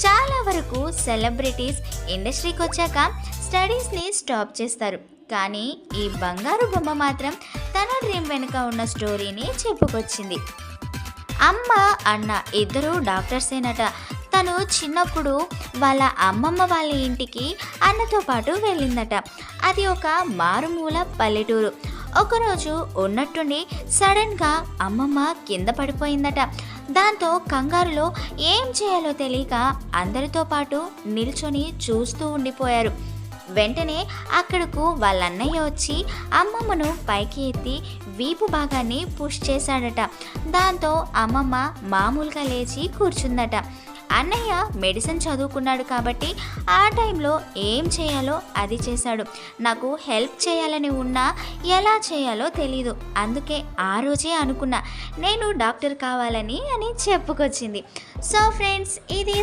చాలా వరకు సెలబ్రిటీస్ ఇండస్ట్రీకి వచ్చాక స్టడీస్ని స్టాప్ చేస్తారు. కానీ ఈ బంగారు బొమ్మ మాత్రం తన డ్రీమ్ వెనుక ఉన్న స్టోరీని చెప్పుకొచ్చింది. అమ్మ, అన్న ఇద్దరూ డాక్టర్సేనట. తను చిన్నప్పుడు వాళ్ళ అమ్మమ్మ వాళ్ళ ఇంటికి అన్నతో పాటు వెళ్ళిందట. అది ఒక మారుమూల పల్లెటూరు. ఒకరోజు ఉన్నట్టుండి సడన్గా అమ్మమ్మ కింద పడిపోయిందట. దాంతో కంగారులో ఏం చేయాలో తెలియక అందరితో పాటు నిల్చొని చూస్తూ ఉండిపోయారు. వెంటనే అక్కడకు వాళ్ళ అన్నయ్య వచ్చి అమ్మమ్మను పైకి ఎత్తి వీపు భాగాన్ని పుష్ చేశాడట. దాంతో అమ్మమ్మ మామూలుగా లేచి కూర్చుందట. అన్నయ్య మెడిసిన్ చదువుకున్నాడు కాబట్టి ఆ టైంలో ఏం చేయాలో అది చేశాడు. నాకు హెల్ప్ చేయాలని ఉన్నా ఎలా చేయాలో తెలీదు. అందుకే ఆ రోజే అనుకున్నా నేను డాక్టర్ కావాలని అని చెప్పుకొచ్చింది. సో ఫ్రెండ్స్, ఇది